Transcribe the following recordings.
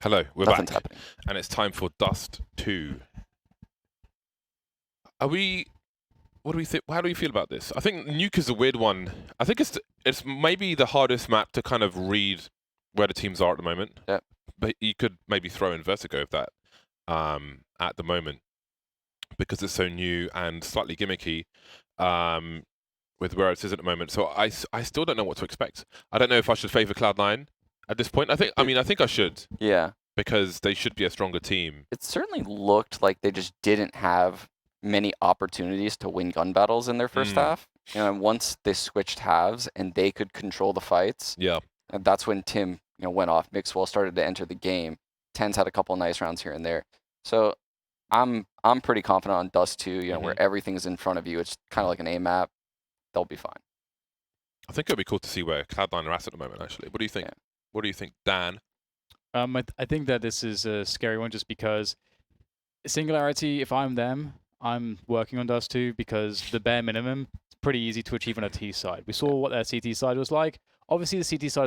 Hello, we're Nothing's back, happening. and it's time for Dust 2. Are we? What do we think? How do we feel about this? I think Nuke is a weird one. I think it's maybe the hardest map to kind of read where the teams are at the moment. Yep. But you could maybe throw in Vertigo of that at the moment because it's so new and slightly gimmicky with where it is at the moment. So I still don't know what to expect. I don't know if I should favor Cloud9 at this point. I think I should. Yeah. Because they should be a stronger team. It certainly looked like they just didn't have many opportunities to win gun battles in their first half. And once they switched halves and they could control the fights, Yeah. and that's when Tim went off. Mixwell started to enter the game. Tens had a couple nice rounds here and there. So I'm pretty confident on Dust 2, where everything's in front of you. It's kind of like an A map. They'll be fine. I think it'd be cool to see where Cloud9 are at the moment, actually. What do you think? Yeah. What do you think, Dan? I think that this is a scary one just because Singularity, if I'm them, I'm working on Dust 2 because the bare minimum is pretty easy to achieve on a T side. We saw what their CT side was like. Obviously, the CT side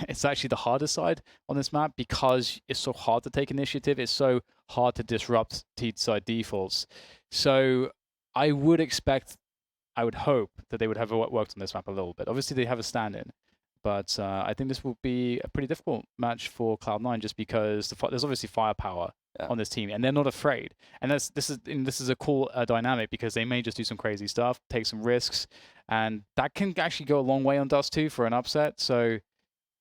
is actually the hardest side on this map because it's so hard to take initiative. It's so hard to disrupt T side defaults. So I would hope that they would have worked on this map a little bit. Obviously, they have a stand-in. But I think this will be a pretty difficult match for Cloud9 just because there's obviously firepower on this team, and they're not afraid. And this is a cool dynamic because they may just do some crazy stuff, take some risks, and that can actually go a long way on Dust 2 for an upset. So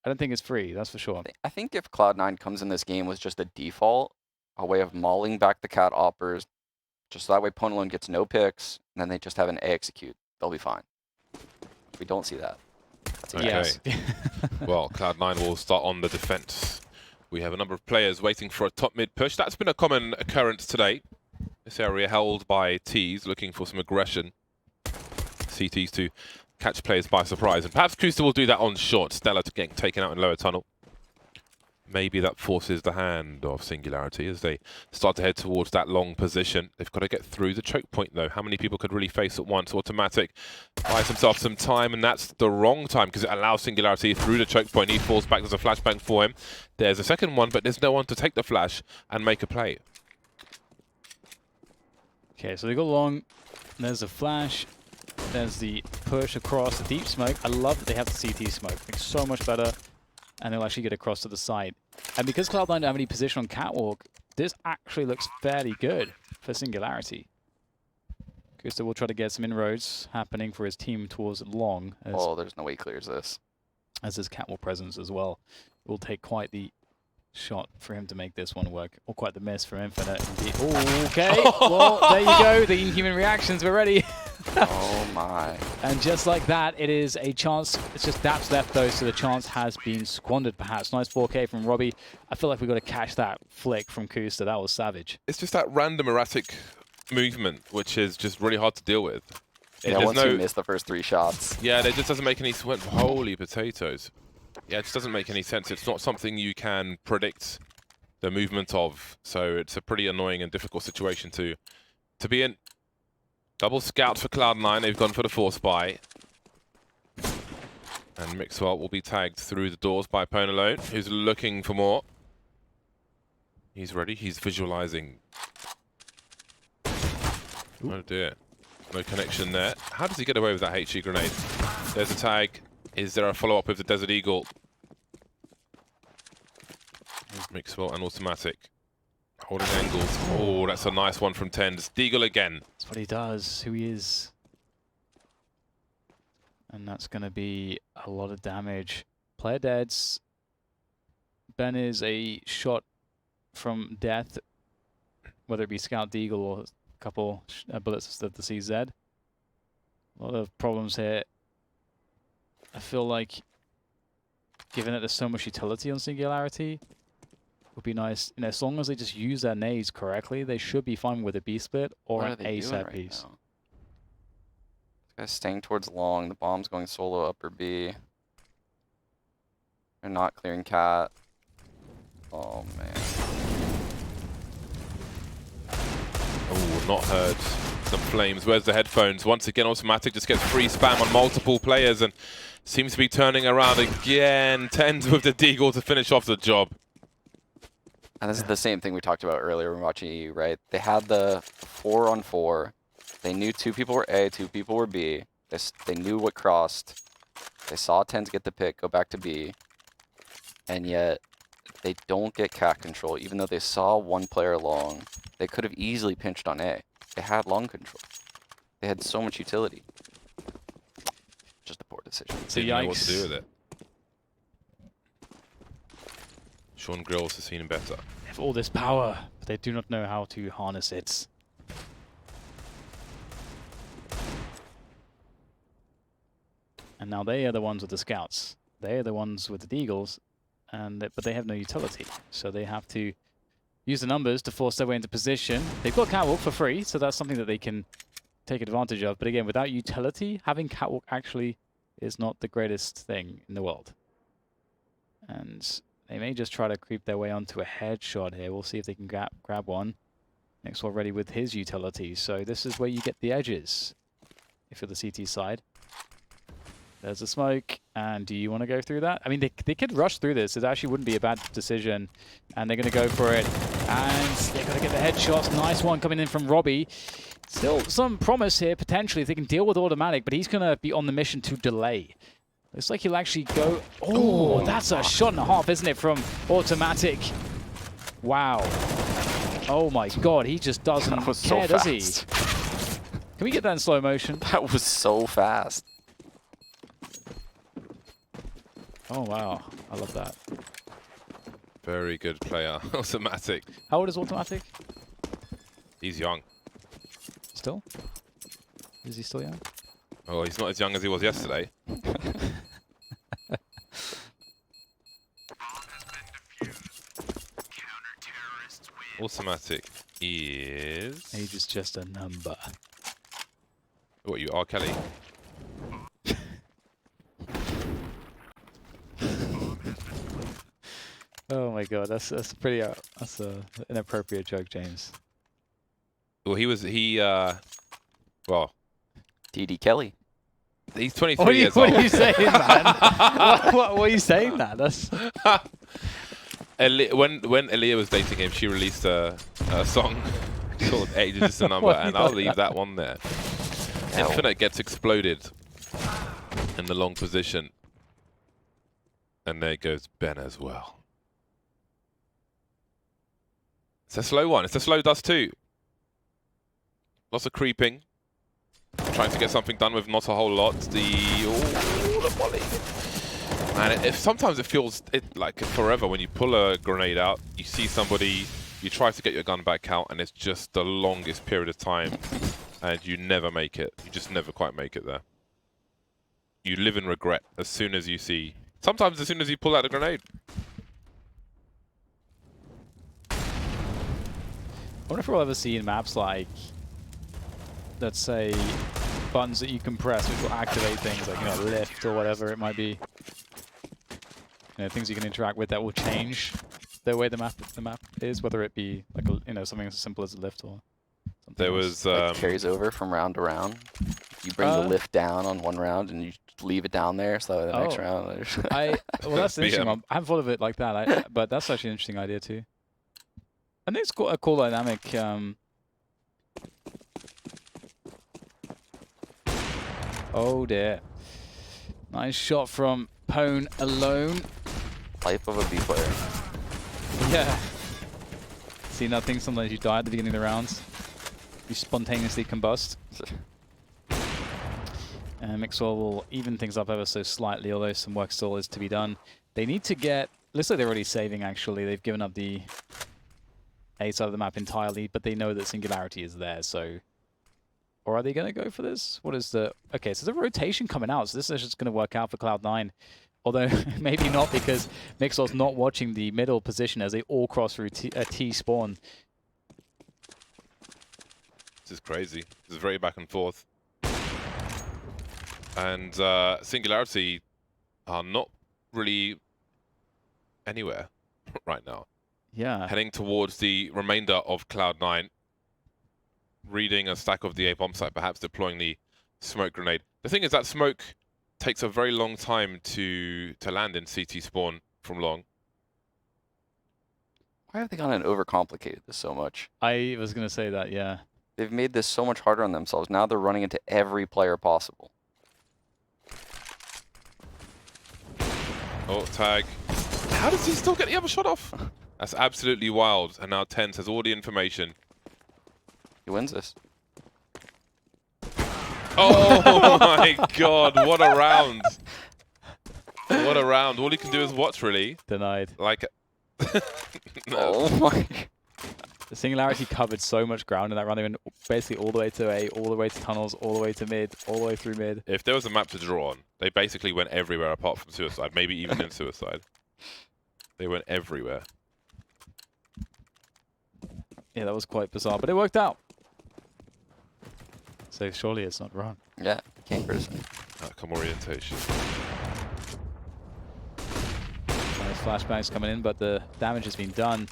I don't think it's free, that's for sure. I think if Cloud9 comes in this game with just a default, a way of mauling back the cat oppers, just so that way Ponalone gets no picks, and then they just have an A execute, they'll be fine. We don't see that. Okay. Yes. Well, Cloud9 will start on the defense. We have a number of players waiting for a top-mid push. That's been a common occurrence today. This area held by T's, looking for some aggression. CTs to catch players by surprise. And perhaps Kusta will do that on short. Stella to get taken out in lower tunnel. Maybe that forces the hand of Singularity as they start to head towards that long position. They've got to get through the choke point, though. How many people could really face at once? Automatic buys himself some time, and that's the wrong time because it allows Singularity through the choke point. He falls back. There's a flashbang for him. There's a second one, but there's no one to take the flash and make a play. Okay, so they go long. There's a flash. There's the push across the deep smoke. I love that they have the CT smoke. It's so much better. And they'll actually get across to the side. And because Cloud9 don't have any position on Catwalk, this actually looks fairly good for Singularity. Kusta will try to get some inroads happening for his team towards long. Oh, there's no way he clears this. As his Catwalk presence as well. It will take quite the shot for him to make this one work. Or quite the miss from Infinite. Ooh, okay, well, there you go. The inhuman reactions, we're ready. Oh my. And just like that, it is a chance. It's just daps left though, so the chance has been squandered perhaps. Nice 4K from Robbie. I feel like we've got to catch that flick from Kusta. That was savage. It's just that random erratic movement, which is just really hard to deal with. Yeah, once you miss the first 3 shots. Yeah, it just doesn't make any sense. Holy potatoes. Yeah, it just doesn't make any sense. It's not something you can predict the movement of, so it's a pretty annoying and difficult situation to be in. Double scout for Cloud9. They've gone for the force buy. And Mixwell will be tagged through the doors by Ponalone, who's looking for more. He's ready. He's visualizing. Ooh. Oh dear. No connection there. How does he get away with that HE grenade? There's a tag. Is there a follow-up with the Desert Eagle? Mixwell and automatic. Holding angles. Oh, that's a nice one from Tens. Deagle again. That's what he does, who he is. And that's going to be a lot of damage. Player deads. Ben is a shot from death, whether it be Scout Deagle or a couple bullets at the CZ. A lot of problems here. I feel like, given that there's so much utility on Singularity, would be nice. As long as they just use their nades correctly, they should be fine with a B split or an A set piece. This guy's staying towards long. The bomb's going solo upper B. They're not clearing cat. Oh man. Oh, not heard. Some flames. Where's the headphones? Once again, automatic just gets free spam on multiple players and seems to be turning around again. Tens with the Deagle to finish off the job. And this is the same thing we talked about earlier when watching EU, right? They had the 4-on-4. They knew 2 people were A, 2 people were B. They knew what crossed. They saw 10s get the pick, go back to B. And yet, they don't get cat control. Even though they saw 1 player long, they could have easily pinched on A. They had long control. They had so much utility. Just a poor decision. So Didn't know what to yikes. do with it. Sean Grills has seen him better. They have all this power, but they do not know how to harness it. And now they are the ones with the scouts. They are the ones with the deagles, but they have no utility. So they have to use the numbers to force their way into position. They've got Catwalk for free, so that's something that they can take advantage of. But again, without utility, having Catwalk actually is not the greatest thing in the world. And they may just try to creep their way onto a headshot here. We'll see if they can grab one. Next one ready with his utility. So this is where you get the edges if you're the CT side. There's a smoke, and do you want to go through that? I mean, they could rush through this. It actually wouldn't be a bad decision, and they're going to go for it. And they're going to get the headshots. Nice one coming in from Robbie. Still some promise here, potentially, if they can deal with automatic, but he's going to be on the mission to delay. Looks like he'll actually go... Oh, that's a shot and a half, isn't it, from automatic? Wow. Oh my god, he just doesn't care, so does he? Can we get that in slow motion? That was so fast. Oh wow, I love that. Very good player. Automatic. How old is automatic? He's young. Still? Is he still young? Oh, he's not as young as he was yesterday. Automatic is... Age is just a number. What, you are, Kelly? Oh my god, that's pretty that's a inappropriate joke, James. Well, well, DD Kelly. he's 23 What years are old. you saying, man? what are you saying, that? That's When Aaliyah was dating him, she released a song called Age is Just a Number, What do you and I'll like leave that one there. Infinite gets exploded in the long position. And there goes Ben as well. It's a slow one. It's a slow dust too. Lots of creeping. Trying to get something done with not a whole lot. The volley. And sometimes it feels like forever when you pull a grenade out, you see somebody, you try to get your gun back out, and it's just the longest period of time, and you never make it. You just never quite make it there. You live in regret as soon as you see, sometimes as soon as you pull out a grenade. I wonder if we'll ever see in maps like, let's say, buttons that you can press which will activate things like, you know, lift or whatever it might be. You know, things you can interact with that will change the way the map is, whether it be like you know, something as simple as a lift or something There else. was Like carries over from round to round. You bring the lift down on one round and you leave it down there, so the next round. Well, that's an Yeah. interesting one. I haven't thought of it like that, but that's actually an interesting idea too. I think it's a cool dynamic. Oh dear. Nice shot from Pone alone. Life of a B player. Yeah. See nothing, sometimes you die at the beginning of the rounds. You spontaneously combust. And Mixwell will even things up ever so slightly, although some work still is to be done. They need to get... Looks like they're already saving, actually. They've given up the A side of the map entirely, but they know that Singularity is there, so... Or are they going to go for this? What is the... Okay, so there's a rotation coming out, so this is just going to work out for Cloud9. Although, maybe not, because Mixwell's not watching the middle position as they all cross through T spawn. This is crazy. This is very back and forth. And Singularity are not really anywhere right now. Yeah. Heading towards the remainder of Cloud9. Reading a stack of the A bomb site, perhaps deploying the smoke grenade. The thing is that smoke takes a very long time to land in CT spawn from long. Why have they gone and overcomplicated this so much? I was gonna say that, yeah. They've made this so much harder on themselves. Now they're running into every player possible. Oh, tag. How does he still get the other shot off? That's absolutely wild. And now TenZ has all the information. He wins this. Oh my god, what a round. What a round. All he can do is watch, really. Denied. Like, no. Oh my. The Singularity covered so much ground in that run. They went basically all the way to A, all the way to tunnels, all the way to mid, all the way through mid. If there was a map to draw on, they basically went everywhere apart from Suicide, maybe even in Suicide. They went everywhere. Yeah, that was quite bizarre, but it worked out. So surely it's not wrong. Yeah, can't criticize. Outcome orientation. Nice flashbangs coming in, but the damage has been done.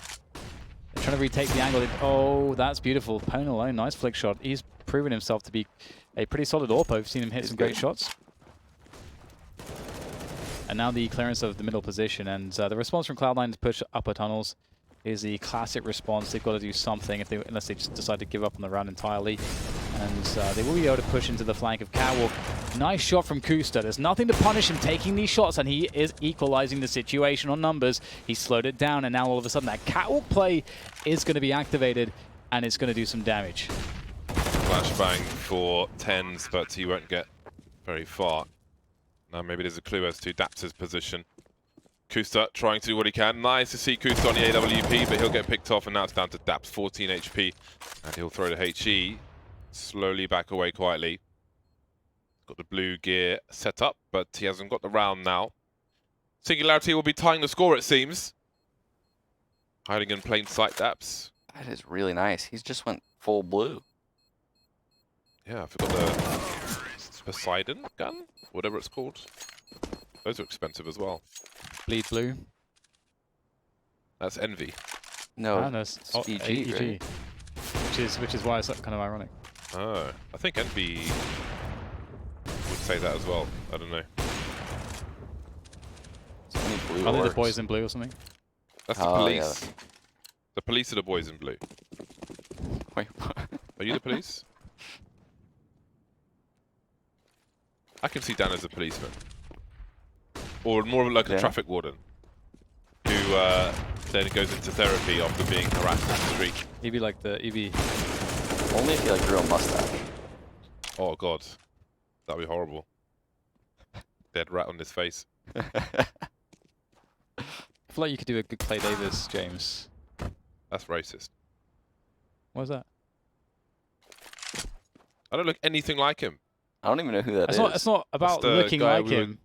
They're trying to retake the angle. Oh, that's beautiful. Pwn alone, nice flick shot. He's proven himself to be a pretty solid AWP. We've seen him hit some great shots. And now the clearance of the middle position, and the response from Cloud9 to push upper tunnels is the classic response. They've got to do something unless they just decide to give up on the round entirely. And they will be able to push into the flank of Catwalk. Nice shot from Kusta. There's nothing to punish him taking these shots, and he is equalizing the situation on numbers. He slowed it down, and now all of a sudden that Catwalk play is going to be activated, and it's going to do some damage. Flashbang for TenZ, but he won't get very far. Now maybe there's a clue as to Daps's position. Kusta trying to do what he can. Nice to see Kusta on the AWP, but he'll get picked off, and now it's down to Daps, 14 HP. And he'll throw the HE. Slowly back away quietly. Got the blue gear set up, but he hasn't got the round now. Singularity will be tying the score, it seems. Hiding in plain sight, Daps. That is really nice. He's just went full blue. Yeah, I forgot the Poseidon gun, whatever it's called. Those are expensive as well. Bleed blue. That's Envy. No, It's EG, EG. right? Which is why it's kind of ironic. Oh, I think Envy would say that as well. I don't know. So many blue Are they the orcs. boys in blue or something? That's the Oh, police. yeah. The police are the boys in blue. Wait, what? Are you the police? I can see Dan as a policeman. Or more like a traffic warden. Who then goes into therapy after being harassed on the street. He'd be like the EV. Only if you like grew a mustache. Oh god. That'd be horrible. Dead rat on his face. I feel like you could do a good Clay Davis, James. That's racist. What was that? I don't look anything like him. I don't even know who that is. It's not about the looking guy like we were- him.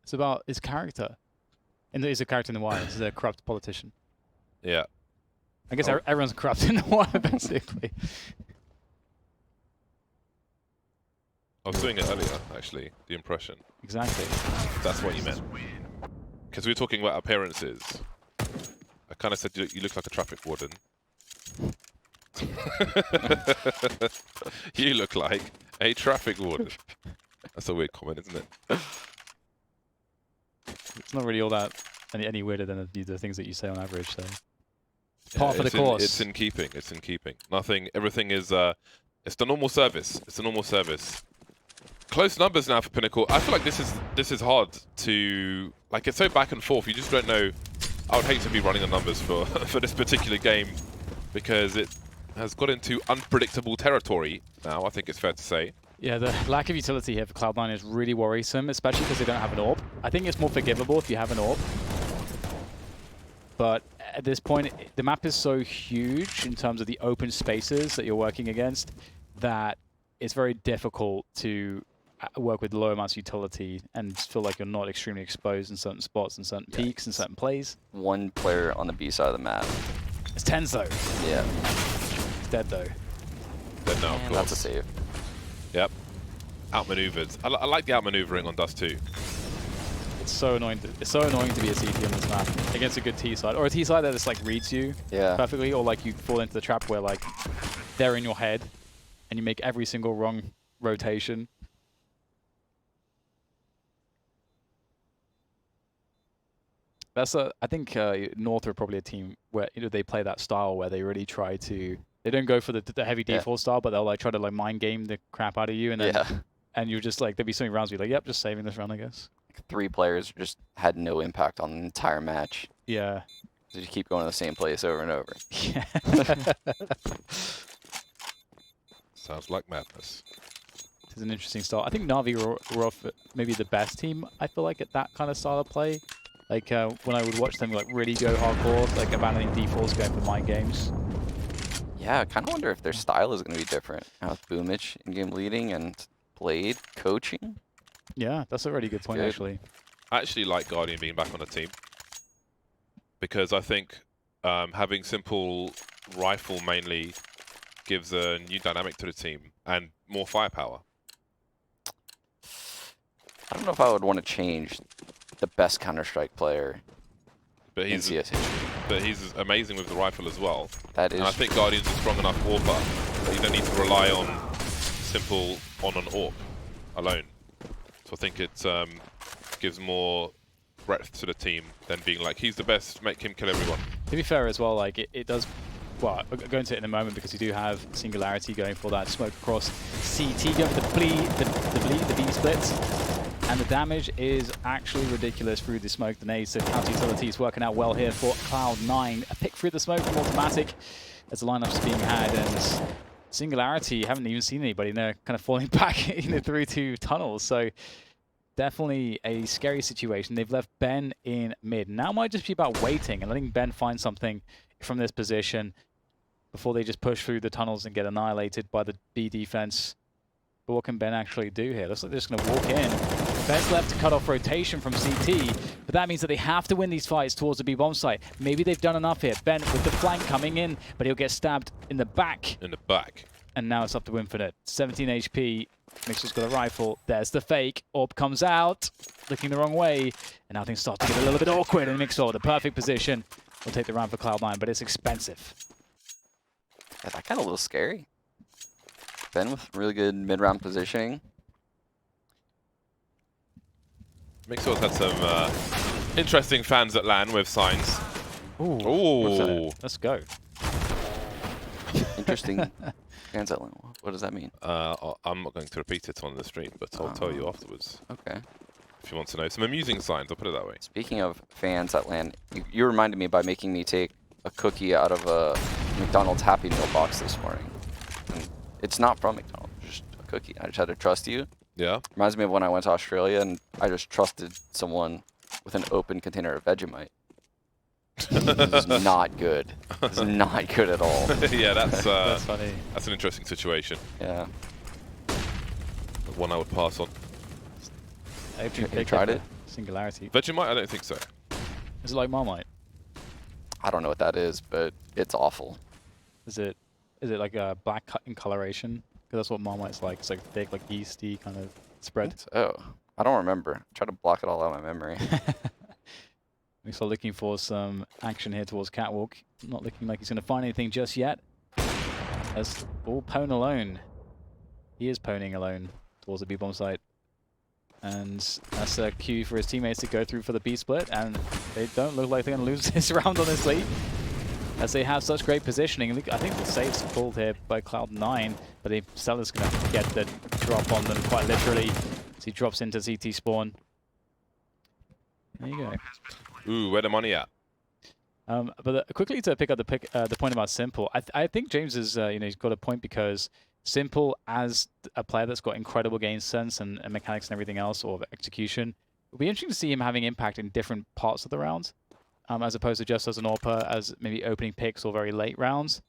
It's about his character. And he's a character in The Wire. He's a corrupt politician. Yeah. I guess Oh. everyone's corrupt in The Wire, basically. I was doing it earlier, actually, the impression. Exactly. That's what you meant. Because we were talking about appearances. I kind of said you look like a traffic warden. You look like a traffic warden. That's a weird comment, isn't it? It's not really all that any weirder than the things that you say on average, so. Par for the It's course. It's in keeping. It's in keeping. Nothing. Everything is. It's the normal service. It's the normal service. Close numbers now for Pinnacle. I feel like this is hard to like. It's so back and forth. You just don't know. I would hate to be running the numbers for for this particular game because it has got into unpredictable territory now. I think it's fair to say. Yeah, the lack of utility here for Cloud9 is really worrisome, especially because they don't have an AWP. I think it's more forgivable if you have an AWP. But at this point, the map is so huge in terms of the open spaces that you're working against that it's very difficult to work with low amounts of utility and feel like you're not extremely exposed in certain spots and certain peaks and certain plays. One player on the B side of the map. It's TenZ though. Yeah. It's dead though. Then no, of And that's a course. save. Yep. Outmaneuvered. I like the outmaneuvering on Dust 2. It's so annoying. It's so annoying to be a CT on this map against a good T side or a T side that just like reads you perfectly, or like you fall into the trap where like they're in your head and you make every single wrong rotation. That's I think North are probably a team where they play that style where they really try to. They don't go for the heavy default style, but they'll like try to like mind game the crap out of you, and then and you're just like there'll be so many rounds where you're like, yep, just saving this round, I guess. Like 3 players just had no impact on the entire match. Yeah. So you keep going to the same place over and over. Yeah. Sounds like madness. It's an interesting style. I think Na'Vi were off maybe the best team, I feel like, at that kind of style of play. Like, when I would watch them, like, really go hardcore, like, abandoning defaults, going for mind games. Yeah, I kind of wonder if their style is going to be different. Now with Boomich in-game leading and Blade coaching. Yeah, that's a really good point, actually. I actually like Guardian being back on the team. Because I think having simple rifle mainly gives a new dynamic to the team and more firepower. I don't know if I would want to change the best Counter-Strike player But in he's CS. amazing with the rifle as well. That is. And I think Guardian's a strong enough AWPer that you don't need to rely on simple on an AWP alone. So I think it gives more breadth to the team than being like, he's the best, make him kill everyone. To be fair as well, like, it does... Well, I'll go into it in a moment because you do have Singularity going for that smoke across CT, going for the B splits. And the damage is actually ridiculous through the smoke. The nades, so counter utility is working out well here for Cloud9. A pick through the smoke from Automatic as the lineup's being had, and Singularity haven't even seen anybody, and they're kind of falling back through 2 tunnels. So definitely a scary situation. They've left Ben in mid. Now it might just be about waiting and letting Ben find something from this position before they just push through the tunnels and get annihilated by the B defense. But what can Ben actually do here? Looks like they're just going to walk in. Ben's left to cut off rotation from CT, but that means that they have to win these fights towards the B bomb site. Maybe they've done enough here. Ben with the flank coming in, but he'll get stabbed in the back. In the back. And now it's up to Winfinite. 17 HP. Mixer's got a rifle. There's the fake. Orb comes out, looking the wrong way. And now things start to get a little bit awkward. And Mixer, the perfect position, will take the round for Cloud9, but it's expensive. Yeah, that kind of a little scary. Ben with really good mid-round positioning. Mixor's had some interesting fans at LAN with signs. Ooh. Let's go. Interesting fans at LAN. What does that mean? I'm not going to repeat it on the stream, but I'll tell you afterwards. Okay. If you want to know. Some amusing signs, I'll put it that way. Speaking of fans at LAN, you reminded me by making me take a cookie out of a McDonald's Happy Meal box this morning. And it's not from McDonald's, just a cookie. I just had to trust you. Yeah? Reminds me of when I went to Australia and I just trusted someone with an open container of Vegemite. This is not good. This is not good at all. Yeah, that's funny. That's an interesting situation. Yeah. One I would pass on. Have you tried it? Singularity. Vegemite? I don't think so. Is it like Marmite? I don't know what that is, but it's awful. Is it like a black in coloration? Because that's what Marmite's like. It's like thick, like yeasty kind of spread. Oh, I don't remember. I tried to block it all out of my memory. We're still looking for some action here towards Catwalk. Not looking like he's going to find anything just yet. That's all Pwn alone. He is Pwning alone towards the B-bomb site. And that's a cue for his teammates to go through for the B split. And they don't look like they're going to lose this round, honestly, as they have such great positioning. I think the safe's pulled here by Cloud9, but Stella's going to get the drop on them quite literally as he drops into CT spawn. There you go. Ooh, where the money at? But quickly to pick up the point about Simple, I think James is he's got a point, because Simple, as a player that's got incredible game sense and mechanics and everything else, or execution, it'll be interesting to see him having impact in different parts of the round, as opposed to just as an AWPer, as maybe opening picks or very late rounds.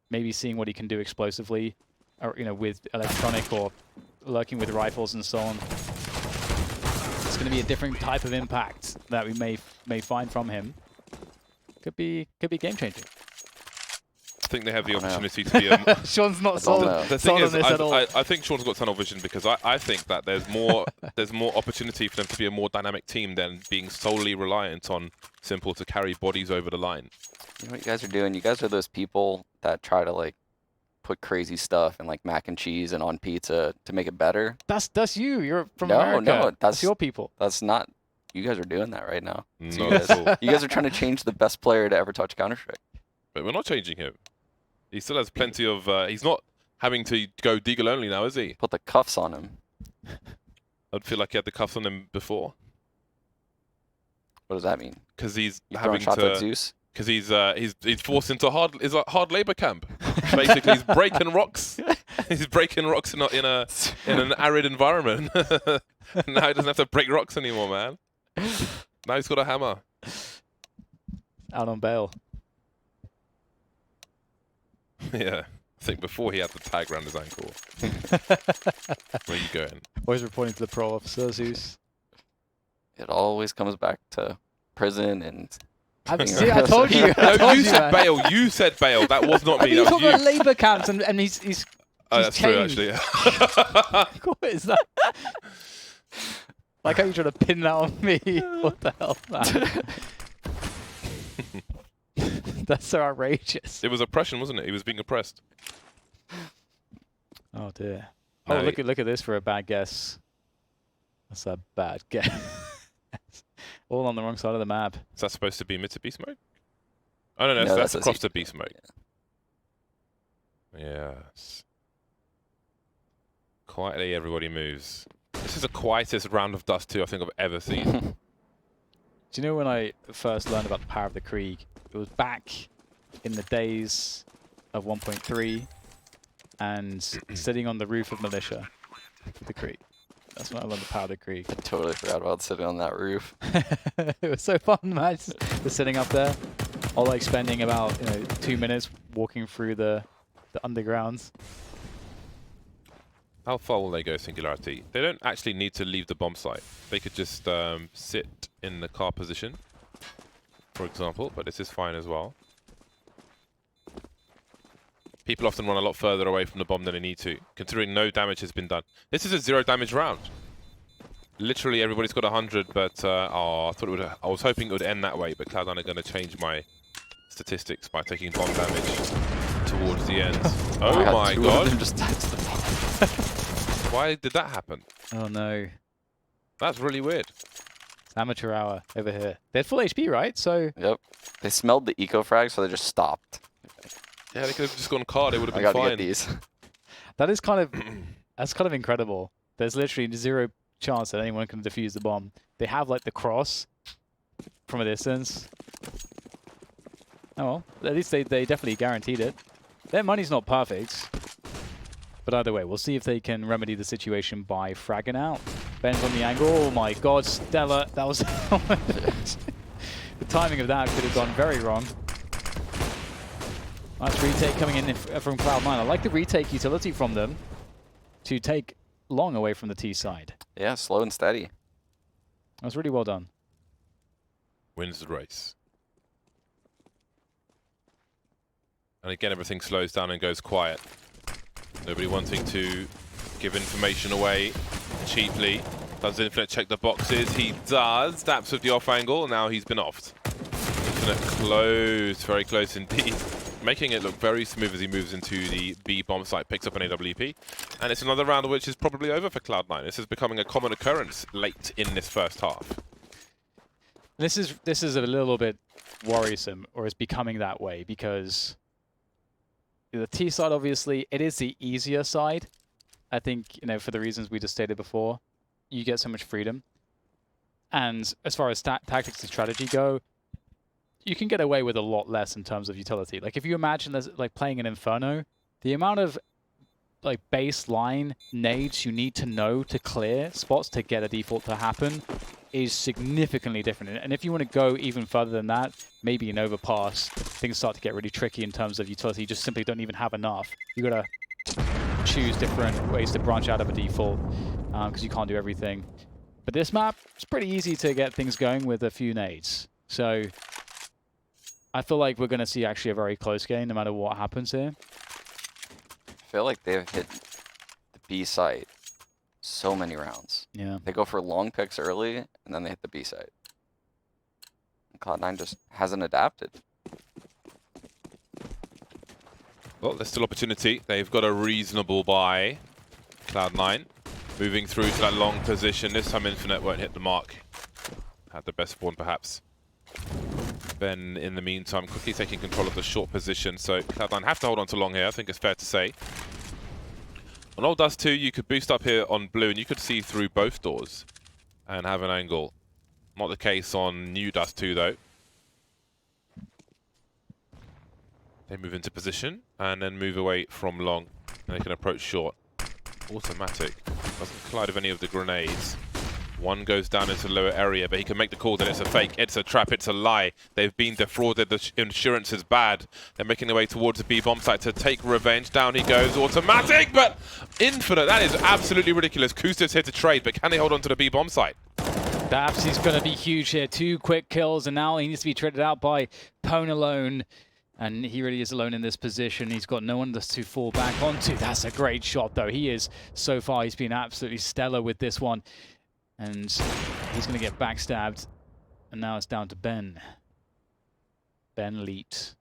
Maybe seeing what he can do explosively, or with electronic or lurking with rifles and so on. It's going to be a different type of impact that we may find from him. Could be game changing. I think they have the opportunity to be a... Sean's not sold on this at all. I think Sean's got tunnel vision, because I think that there's more opportunity for them to be a more dynamic team than being solely reliant on Simple to carry bodies over the line. You know what you guys are doing? You guys are those people that try to like put crazy stuff in like mac and cheese and on pizza to make it better. That's you. You're from America. No, that's your people. That's not You guys are doing that right now. So Not at all. you guys are trying to change the best player to ever touch Counter-Strike. But we're not changing him. He still has plenty of... he's not having to go Deagle only now, is he? Put the cuffs on him. I'd feel like he had the cuffs on him before. What does that mean? Because he's You throwing having shots at to... Zeus? Because he's forced into hard labor camp. Basically, he's breaking rocks. He's breaking rocks in an arid environment. Now he doesn't have to break rocks anymore, man. Now he's got a hammer. Out on bail. Yeah, I think before he had the tag around his ankle. Where are you going? Always reporting to the pro officer, Zeus. It always comes back to prison and... See, I told you. I No, told you said man. bail. You said bail. That was not me. You That talk was about you. labour camps, and he's Oh, that's true, changed. actually. What is that? Like how you trying to pin that on me? What the hell, man? That's so outrageous. It was oppression, wasn't it? He was being oppressed. Oh dear. No, Oh, look at this for a bad guess. That's a bad guess. All on the wrong side of the map. Is that supposed to be mid to beast mode? Oh, no, No, that's that's across a- to beast mode. Yes. Quietly, everybody moves. This is the quietest round of Dust 2 I think I've ever seen. Do you know when I first learned about the power of the Krieg? It was back in the days of 1.3 and sitting on the roof of Militia with the Krieg. That's when I learned the power of the Krieg. I totally forgot about sitting on that roof. It was so fun, man. Just sitting up there, or like spending about 2 minutes walking through the undergrounds. How far will they go, Singularity? They don't actually need to leave the bomb site. They could just sit in the car position, for example, but this is fine as well. People often run a lot further away from the bomb than they need to, considering no damage has been done. This is a 0 damage round. Literally everybody's got 100, but I was hoping it would end that way, but Cloud9 are going to change my statistics by taking bomb damage towards the end. Oh my Two god. of them just touched the bomb. Why did that happen? Oh no. That's really weird. It's amateur hour over here. They had full HP, right? So Yep. They smelled the eco frag, so they just stopped. Yeah, they could have just gone card. It would have I been gotta fine. get these. that is that's kind of incredible. There's literally 0 chance that anyone can defuse the bomb. They have like the cross from a distance. Oh well, at least they definitely guaranteed it. Their money's not perfect. But either way, we'll see if they can remedy the situation by fragging out. Ben's on the angle. Oh my god, Stella. That was... the timing of that could have gone very wrong. Nice retake coming in from Cloud9. I like the retake utility from them to take long away from the T side. Yeah, slow and steady. That was really well done. Wins the race. And again, everything slows down and goes quiet. Nobody wanting to give information away cheaply. Does Infinite check the boxes? He does. Daps with the off angle, and now he's been offed. Infinite close, very close indeed. Making it look very smooth as he moves into the B bomb site, picks up an AWP. And it's another round which is probably over for Cloud9. This is becoming a common occurrence late in this first half. This is a little bit worrisome, or is becoming that way, because the T side, obviously, it is the easier side. I think, for the reasons we just stated before, you get so much freedom. And as far as tactics and strategy go, you can get away with a lot less in terms of utility. Like if you imagine there's like playing an Inferno, the amount of like baseline nades you need to know to clear spots to get a default to happen is significantly different. And if you want to go even further than that, maybe an overpass, things start to get really tricky in terms of utility. You just simply don't even have enough. You got to choose different ways to branch out of a default because you can't do everything. But this map, it's pretty easy to get things going with a few nades. So I feel like we're going to see actually a very close game no matter what happens here. I feel like they've hit the B site so many rounds. Yeah. They go for long picks early, and then they hit the B site. And Cloud9 just hasn't adapted. Well, there's still opportunity. They've got a reasonable buy. Cloud9 moving through to that long position. This time Infinite won't hit the mark. had the best spawn perhaps. Ben, in the meantime, quickly taking control of the short position, so Cloud9 have to hold on to long here, I think it's fair to say. On old Dust 2, you could boost up here on blue, and you could see through both doors and have an angle. Not the case on new Dust 2, though. They move into position, and then move away from long, and they can approach short. Automatic. Doesn't collide with any of the grenades. One goes down into the lower area, but he can make the call that it's a fake, it's a trap, it's a lie. They've been defrauded, the insurance is bad. They're making their way towards the B bomb site to take revenge. Down he goes, automatic, but infinite. That is absolutely ridiculous. Kusta's here to trade, but can they hold on to the B bomb site? Perhaps he's going to be huge here. 2 quick kills, and now he needs to be traded out by Pwn alone. And he really is alone in this position. He's got no one to fall back onto. That's a great shot, though. He is, so far, he's been absolutely stellar with this one. And he's going to get backstabbed. And now it's down to Ben. Ben Leet.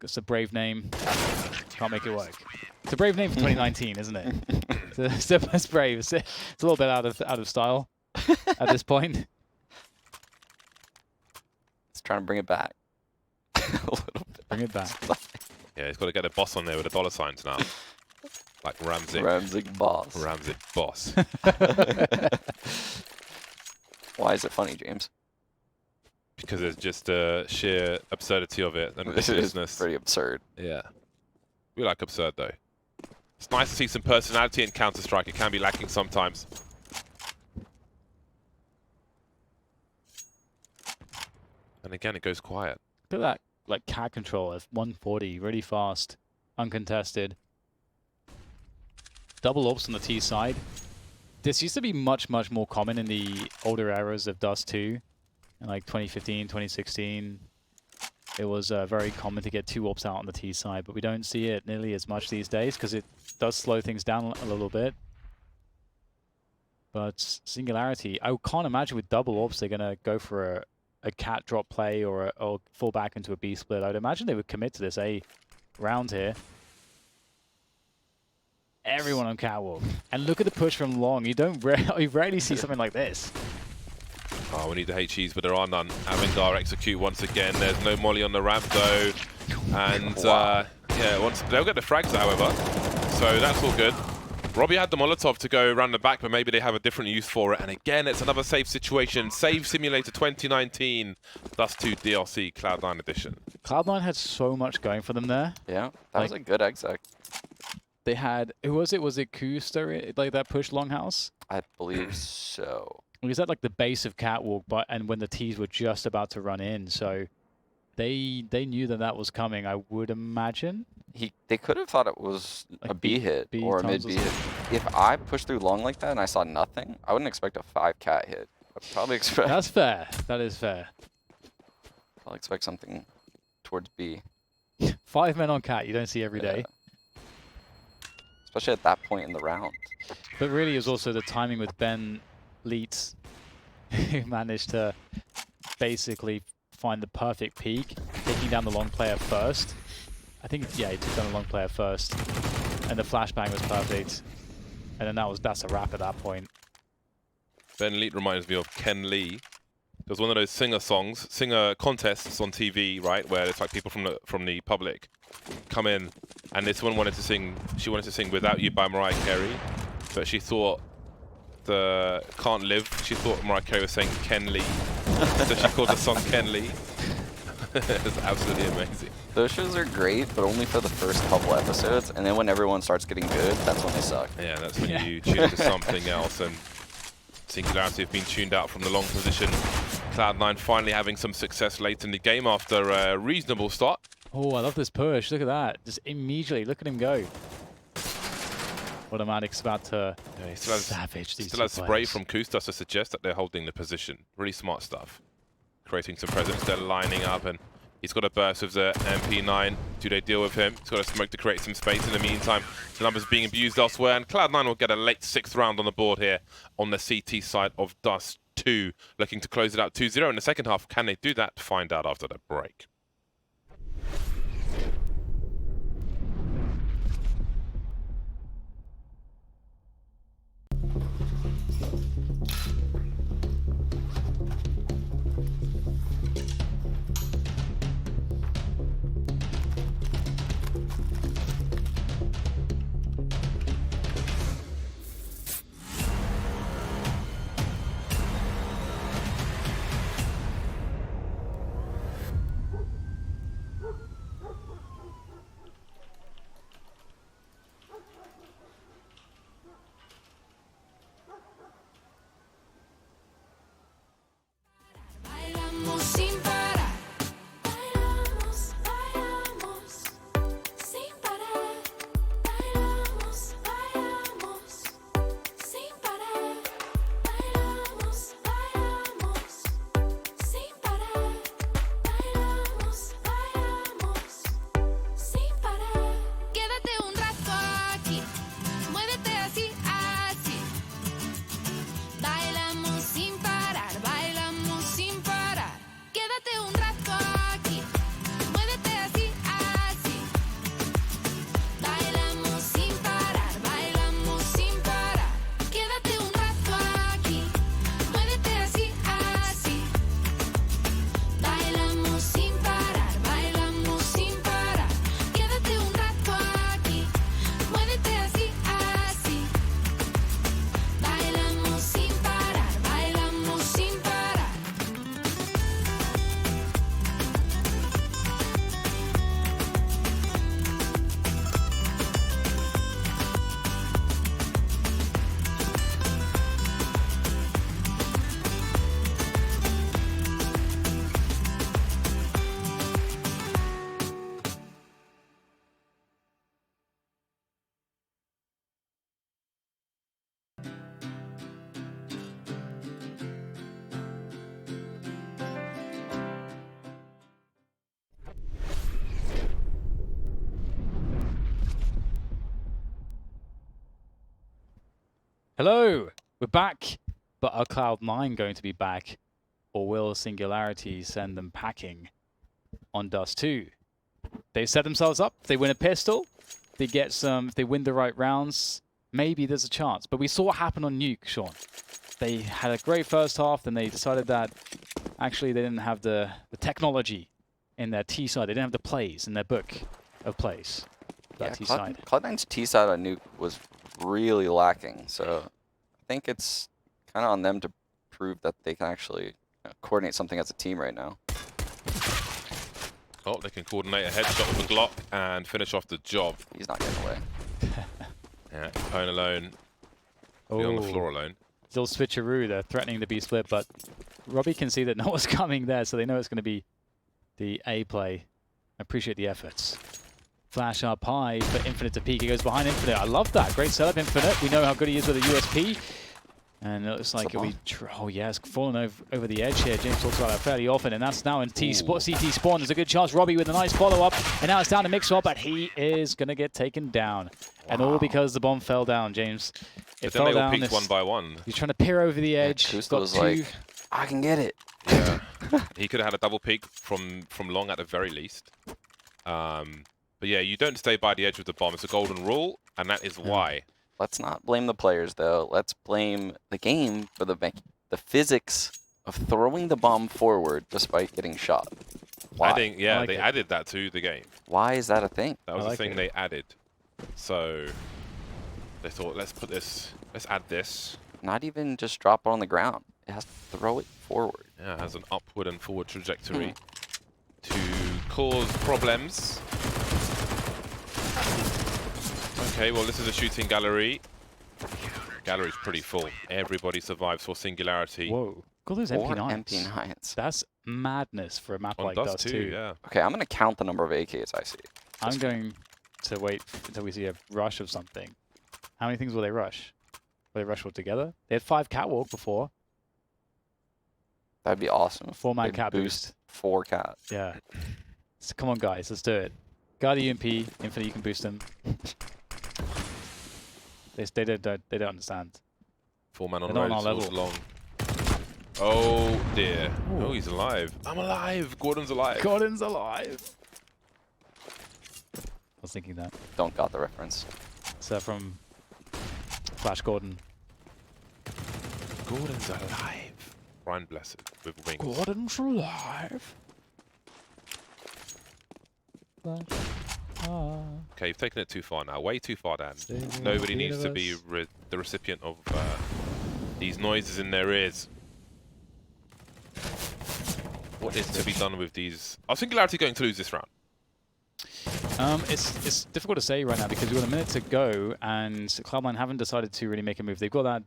It's a brave name. Can't make it work. It's a brave name for 2019, isn't it? It's brave. It's a little bit out of style at this point. It's trying to bring it back. A little bit. Bring it back. Yeah, he's got to get a boss on there with the dollar signs now. Like Ramzik. Ramzik boss. Ramzik boss. Why is it funny, James? Because it's just the sheer absurdity of it and It is ridiculousness. pretty absurd. Yeah. We like absurd, though. It's nice to see some personality in Counter-Strike. It can be lacking sometimes. And again, it goes quiet. Look at that, like, cat control of 140, really fast, uncontested. Double orbs on the T side. This used to be much, much more common in the older eras of Dust 2. In like 2015, 2016. It was very common to get 2 orbs out on the T side, but we don't see it nearly as much these days because it does slow things down a little bit. But Singularity, I can't imagine with double orbs they're going to go for a cat drop play or fall back into a B split. I'd imagine they would commit to this A round here. Everyone on catwalk. And look at the push from long. You rarely see something like this. Oh, we need the HEs, but there are none. Avengar execute once again. There's no molly on the ramp, though. And, wow. yeah, they'll get the frags, however. So that's all good. Robbie had the Molotov to go around the back, but maybe they have a different use for it. And again, it's another save situation. Save Simulator 2019. Dust 2 DLC Cloud9 edition. Cloud9 had so much going for them there. Yeah, that was a good exec. They had, who was it? Was it Kuster, like that push longhouse? I believe so. It was at like the base of catwalk, and when the T's were just about to run in, so they knew that was coming. I would imagine. They could have thought it was Like a B hit B or a tunnels mid or B hit. If I pushed through long like that and I saw nothing, I wouldn't expect a 5 cat hit. I'd probably expect. That's fair. That is fair. I'll expect something towards B. 5 men on cat, you don't see every day. Especially at that point in the round. But really, it was also the timing with Ben Leet, who managed to basically find the perfect peak, taking down the long player first. I think, yeah, he took down the long player first, and the flashbang was perfect. And then that's a wrap at that point. Ben Leet reminds me of Ken Lee. There's one of those singer contests on TV, right, where it's like people from the public come in, and this one wanted to sing. She wanted to sing "Without You" by Mariah Carey, but she thought the "Can't Live." She thought Mariah Carey was saying Ken Lee, so she called the song Ken Lee. It's absolutely amazing. Those shows are great, but only for the first couple episodes, and then when everyone starts getting good, that's when they suck. Yeah, that's when you tune to something else, and Singularity have been tuned out from the long position. Cloud9 finally having some success late in the game after a reasonable start. Oh, I love this push. Look at that. Just immediately, look at him go. Automatic's about to savage these Still has spray from Kustas to suggest that they're holding the position. Really smart stuff. Creating some presence, they're lining up, and he's got a burst with the MP9. Do they deal with him? He's got a smoke to create some space. In the meantime, the numbers being abused elsewhere, and Cloud9 will get a late 6th round on the board here on the CT side of Dust 2, looking to close it out 2-0 in the second half. Can they do that? Find out after the break. Hello, we're back. But are Cloud9 going to be back? Or will Singularity send them packing on Dust 2? They set themselves up. If they win a pistol, they get some. If they win the right rounds, maybe there's a chance. But we saw what happened on Nuke, Sean. They had a great first half, then they decided that actually they didn't have the technology in their T side. They didn't have the plays in their book of plays. That T side. Cloud9's T side on Nuke was really lacking. So I think it's kind of on them to prove that they can actually coordinate something as a team right now. Oh, they can coordinate a headshot with a Glock and finish off the job. He's not getting away. Yeah, Capone alone. Be on the floor alone. Still switcheroo. They're threatening the B split, but Robbie can see that no one's coming there, so they know it's going to be the A play. I appreciate the efforts. Flash up high for Infinite to peek. He goes behind Infinite. I love that. Great setup, Infinite. We know how good he is with a USP. And it looks like it'll be... Oh, yeah, it's fallen over the edge here. James talks about that fairly often, and that's now in CT spawn. There's a good chance. Robbie with a nice follow-up, and now it's down to Mixwell, but he is going to get taken down. Wow. And all because the bomb fell down, James. It fell down. Peaked one by one. He's trying to peer over the edge. Yeah, was like, I can get it. Yeah. He could have had a double peek from long at the very least. But yeah, you don't stay by the edge with the bomb. It's a golden rule, and that is why. Let's not blame the players, though. Let's blame the game for the physics of throwing the bomb forward despite getting shot. Why? I think, yeah, they added that to the game. Why is that a thing? That was a thing they added. So they thought, let's add this. Not even just drop it on the ground. It has to throw it forward. Yeah, it has an upward and forward trajectory to cause problems. Okay, well, this is a shooting gallery. Gallery's pretty full. Everybody survives for Singularity. Whoa. Got those MP9s. MP9s. That's madness for a map like Dust 2. Yeah. Okay, I'm going to count the number of AKs I see. I'm going to wait until we see a rush of something. How many things will they rush? Will they rush all together? They had 5 catwalk before. That'd be awesome. 4-man cat boost. 4 cat. Yeah. So come on, guys. Let's do it. Guard the UMP. Infinite, you can boost them. They don't understand. 4-man on road, level. Long. Oh dear. Ooh. Oh, he's alive. I'm alive. Gordon's alive. Gordon's alive. I was thinking that. Don't got the reference. So from Flash Gordon. Gordon's alive. Brian Blessed with wings. Gordon's alive. Okay, you've taken it too far now. Way too far, Dan. Nobody needs to be the recipient of these noises in their ears. What is to be done with these? Are Singularity going to lose this round? It's difficult to say right now because we've got a minute to go and Cloud9 haven't decided to really make a move. They've got that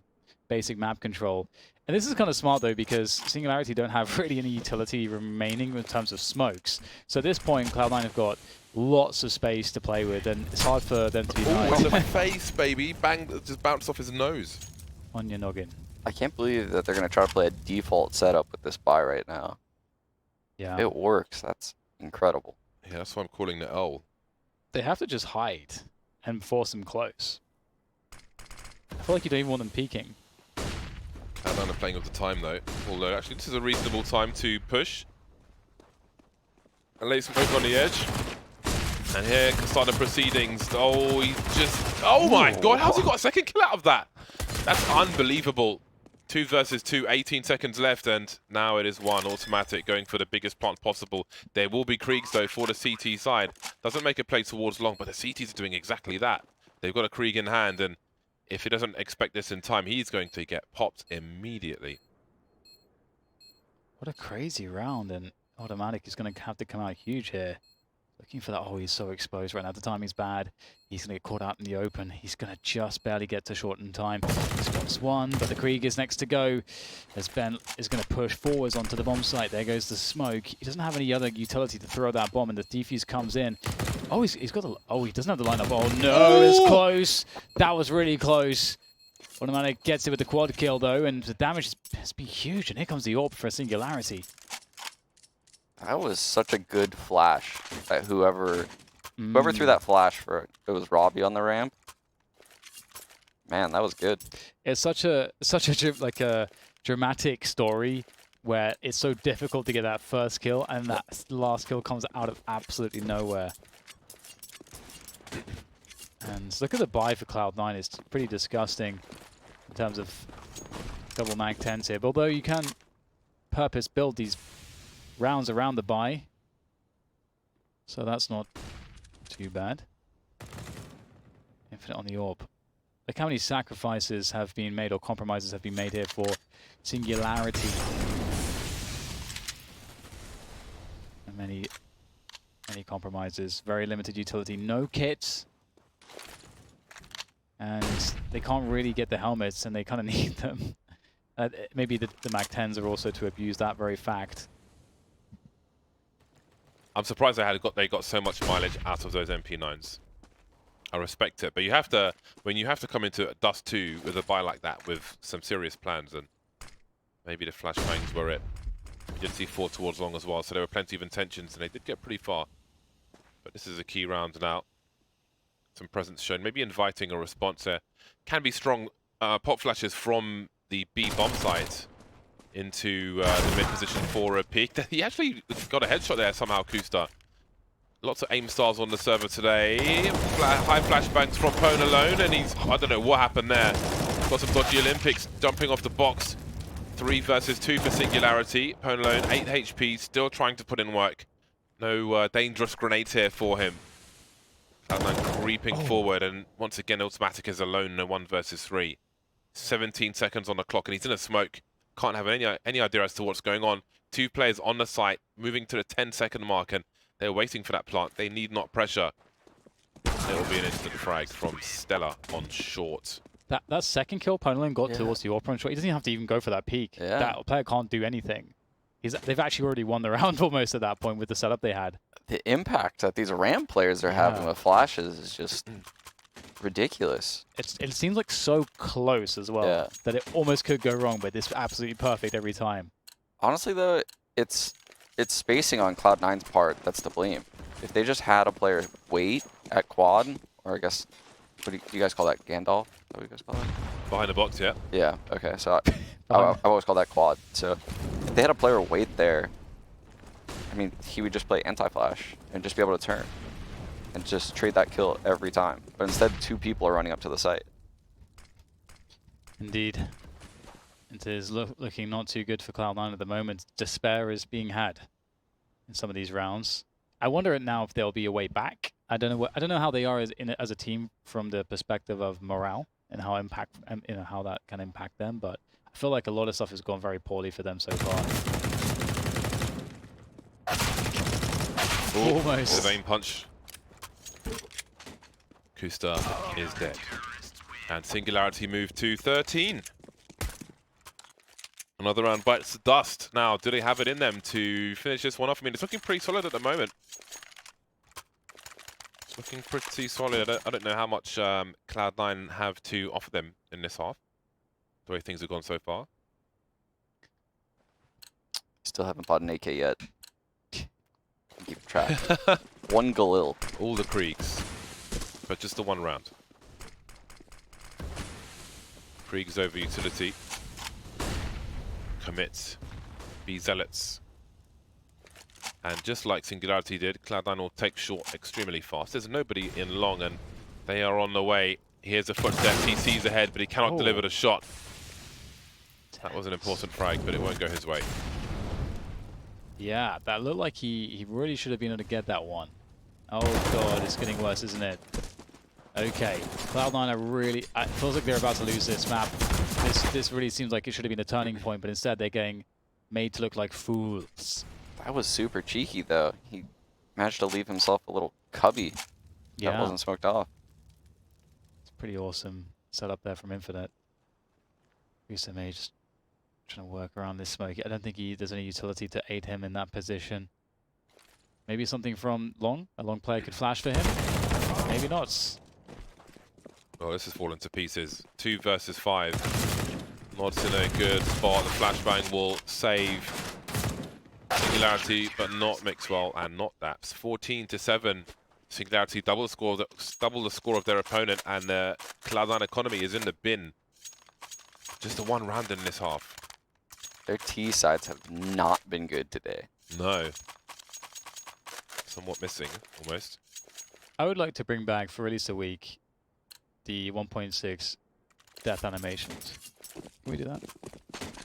basic map control. And this is kind of smart though because Singularity don't have really any utility remaining in terms of smokes. So at this point, Cloud9 have got lots of space to play with and it's hard for them to be nice. On the face, baby. Bang, just bounced off his nose. On your noggin. I can't believe that they're going to try to play a default setup with this buy right now. Yeah. It works. That's incredible. Yeah, that's why I'm calling it L. They have to just hide and force them close. I feel like you don't even want them peeking. Cloud9 are playing with the time though. Although actually this is a reasonable time to push. And lay some poke on the edge. And here can start the proceedings. Oh, he just... Oh my god, how's he got a second kill out of that? That's unbelievable. 2 versus 2, 18 seconds left, and now it is 1 automatic, going for the biggest plant possible. There will be Kriegs, though, for the CT side. Doesn't make a play towards long, but the CTs are doing exactly that. They've got a Krieg in hand, and if he doesn't expect this in time, he's going to get popped immediately. What a crazy round, and automatic is going to have to come out huge here. Looking for that. Oh, he's so exposed right now. The timing's bad. He's going to get caught out in the open. He's going to just barely get to shorten time. He's one, but the Krieg is next to go. As Ben is going to push forwards onto the bomb site. There goes the smoke. He doesn't have any other utility to throw that bomb, and the defuse comes in. Oh, he's got the... Oh, he doesn't have the lineup. Oh, no, it's close. That was really close. Automatic gets it with the quad kill, though, and the damage has been huge. And here comes the AWP for a Singularity. That was such a good flash that whoever threw that flash for it was Robbie on the ramp. Man, that was good. It's such a like a dramatic story where it's so difficult to get that first kill, and that last kill comes out of absolutely nowhere. And look at the buy for Cloud9. It's pretty disgusting in terms of double mag 10s here. But although you can purpose build these rounds around the buy, so that's not too bad. Infinite on the orb. Look how many sacrifices have been made or compromises have been made here for Singularity. And many compromises. Very limited utility. No kits. And they can't really get the helmets, and they kind of need them. Maybe the Mag 10s are also to abuse that very fact. I'm surprised they got so much mileage out of those MP9s. I respect it, but you have to, when you have to come into Dust 2 with a buy like that with some serious plans, and maybe the flashbangs were it. You did see 4 towards long as well, so there were plenty of intentions, and they did get pretty far. But this is a key round now. Some presence shown, maybe inviting a response there. Can be strong pop flashes from the B bomb site into the mid position for a peek. He actually got a headshot there somehow, Kusta. Lots of aim stars on the server today. High flashbangs from Pone alone, and he's, I don't know what happened there. Got some dodgy Olympics jumping off the box. 3 versus 2 for Singularity. Pone alone, 8 HP, still trying to put in work. No dangerous grenades here for him. Cloud9 creeping forward, and once again, Automatic is alone, no 1 versus 3. 17 seconds on the clock, and he's in a smoke. Can't have any idea as to what's going on. 2 players on the site, moving to the 10-second mark, and they're waiting for that plant. They need not pressure. It'll be an instant frag from Stella on short. That second kill, Ponelin got towards the AWP on short. He doesn't have to even go for that peek. Yeah. That player can't do anything. They've actually already won the round almost at that point with the setup they had. The impact that these RAM players are having with flashes is just ridiculous. It seems like so close as well that it almost could go wrong, but it's absolutely perfect every time. Honestly, though, it's spacing on Cloud9's part that's to blame. If they just had a player wait at quad, or I guess, what do you guys call that? Gandalf? Is that what you guys call that? Behind the box, yeah. Yeah, okay, so I've always called that quad. So if they had a player wait there, I mean, he would just play anti-flash and just be able to turn and just trade that kill every time. But instead, 2 people are running up to the site. Indeed. It is looking not too good for Cloud9 at the moment. Despair is being had in some of these rounds. I wonder now if there'll be a way back. I don't know how they are as a team from the perspective of morale and how how that can impact them. But I feel like a lot of stuff has gone very poorly for them so far. Almost. The vein punch. Kusta is dead. And Singularity moved to 13. Another round bites the dust. Now, do they have it in them to finish this one off? I mean, it's looking pretty solid at the moment. It's looking pretty solid. I don't know how much Cloud9 have to offer them in this half, the way things have gone so far. Still haven't bought an AK yet. Keep track. 1 Galil. All the Kriegs, but just the 1 round. Kriegs over utility. Commits. Be zealots. And just like Singularity did, Cloud9 will take short extremely fast. There's nobody in long, and they are on the way. Here's a footstep. He sees ahead, but he cannot deliver the shot. That was an important frag, but it won't go his way. Yeah, that looked like he really should have been able to get that one. Oh god, it's getting worse, isn't it? Okay, Cloud9 are really... It feels like they're about to lose this map. This really seems like it should have been a turning point, but instead they're getting made to look like fools. That was super cheeky, though. He managed to leave himself a little cubby that wasn't smoked off. It's pretty awesome setup there from Infinite. May just trying to work around this smoke. I don't think there's any utility to aid him in that position. Maybe something from Long? A Long player could flash for him? Maybe not. Well, this has fallen to pieces. 2 versus 5. Mod's in a good spot. The flashbang will save Singularity, but not Mixwell and not Daps. 14-7. Singularity double the score of their opponent, and the Cloud9 economy is in the bin. Just the one round in this half. Their T sides have not been good today. No. Somewhat missing, almost. I would like to bring back for at least a week the 1.6 death animations. Can we do that?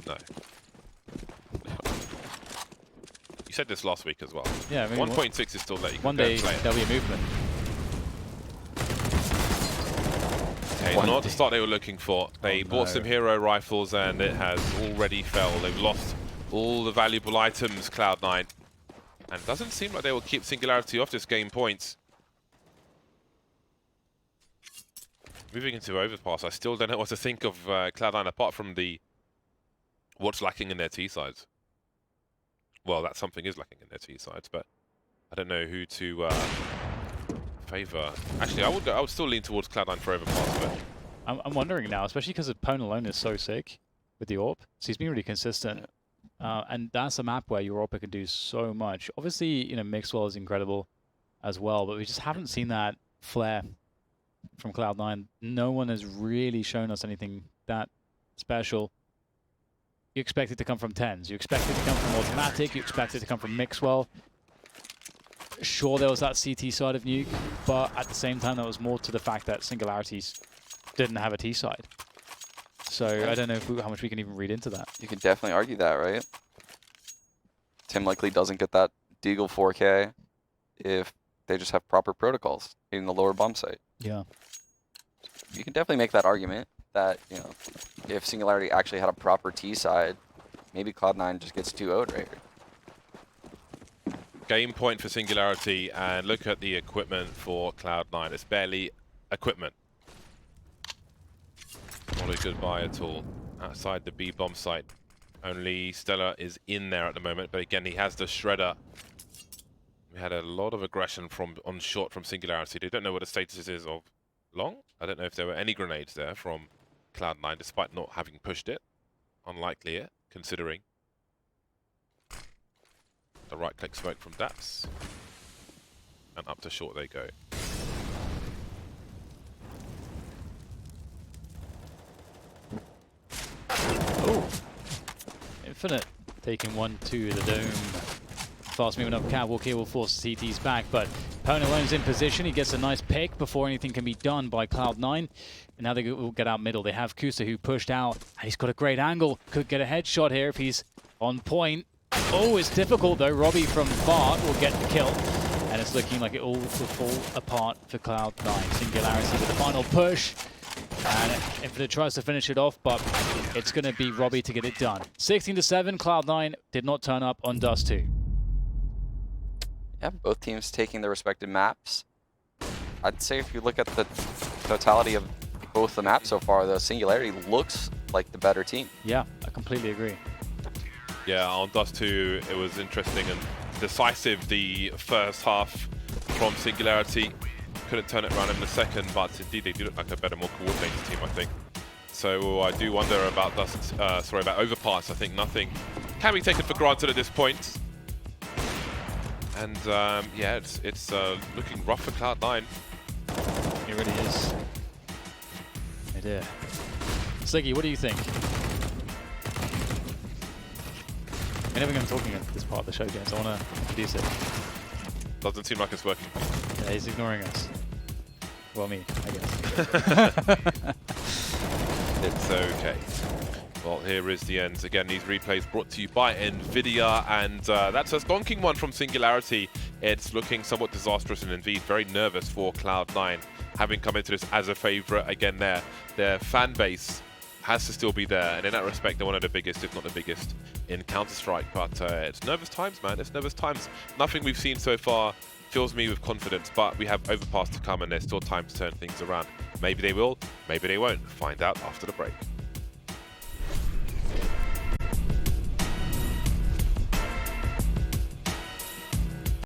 No. You said this last week as well. Yeah, maybe 1.6 is still there. You can one go day and play it. there'll be a movement. Okay, not the start they were looking for. They bought some hero rifles and it has already fell. They've lost all the valuable items, Cloud9. And it doesn't seem like they will keep Singularity off this game points. Moving into Overpass, I still don't know what to think of Cloud9 apart from what's lacking in their T sides. Well, that something is lacking in their T sides, but I don't know who to favor. Actually, I would still lean towards Cloud9 for Overpass, but I'm wondering now, especially because Opponent alone is so sick with the AWP. So he's been really consistent. And that's a map where your AWP can do so much. Obviously, Mixwell is incredible as well, but we just haven't seen that flair from Cloud9. No one has really shown us anything that special. You expect it to come from TenZ. You expect it to come from Automatic. You expect it to come from Mixwell. Sure, there was that CT side of Nuke, but at the same time, there was more to the fact that Singularities didn't have a T side. So I don't know how much we can even read into that. You can definitely argue that, right? Tim likely doesn't get that Deagle 4K if they just have proper protocols in the lower bomb site. Yeah. You can definitely make that argument that, if Singularity actually had a proper T side, maybe Cloud9 just gets 2-0'd right here. game point for Singularity, and look at the equipment for Cloud9. It's barely equipment. Not a good buy at all. Outside the B bomb site, only Stella is in there at the moment, but again, he has the Shredder. We had a lot of aggression on short from Singularity. They don't know what the status is of long. I don't know if there were any grenades there from Cloud9, despite not having pushed it. Unlikely it, considering the right-click smoke from Daps. And up to short they go. Oh! Infinite taking 1-2 the dome. Fast moving up catwalk here will force CTs back, but Pwn alone's in position. He gets a nice pick before anything can be done by Cloud9. And now they will get out middle. They have Kusa who pushed out. He's got a great angle. Could get a headshot here if he's on point. Oh, it's difficult though. Robbie from Bart will get the kill. And it's looking like it all will fall apart for Cloud9. Singularity with the final push. And Infinite tries to finish it off, but it's going to be Robbie to get it done. 16-7, Cloud9 did not turn up on Dust 2. Yeah, both teams taking their respective maps. I'd say if you look at the totality of both the maps so far, the Singularity looks like the better team. Yeah, I completely agree. Yeah, on Dust 2, it was interesting and decisive, the first half from Singularity. Couldn't turn it around in the second, but indeed they do look like a better, more coordinated team, I think. So I do wonder about about Overpass. I think nothing can be taken for granted at this point. And yeah, it's looking rough for Cloud9. It really is. Oh dear. Sliggy, what do you think? We're never going to be talking at this part of the show, guys. I want to introduce it. Doesn't seem like it's working. Yeah, he's ignoring us. Well, me, I guess. It's okay. Well, here is the end. Again, these replays brought to you by NVIDIA, and that's a stonking one from Singularity. It's looking somewhat disastrous and indeed very nervous for Cloud9, having come into this as a favorite. Again, their fan base has to still be there, and in that respect, they're one of the biggest, if not the biggest, in Counter-Strike. But it's nervous times, man. It's nervous times. Nothing we've seen so far fills me with confidence, but we have Overpass to come, and there's still time to turn things around. Maybe they will, maybe they won't. Find out after the break.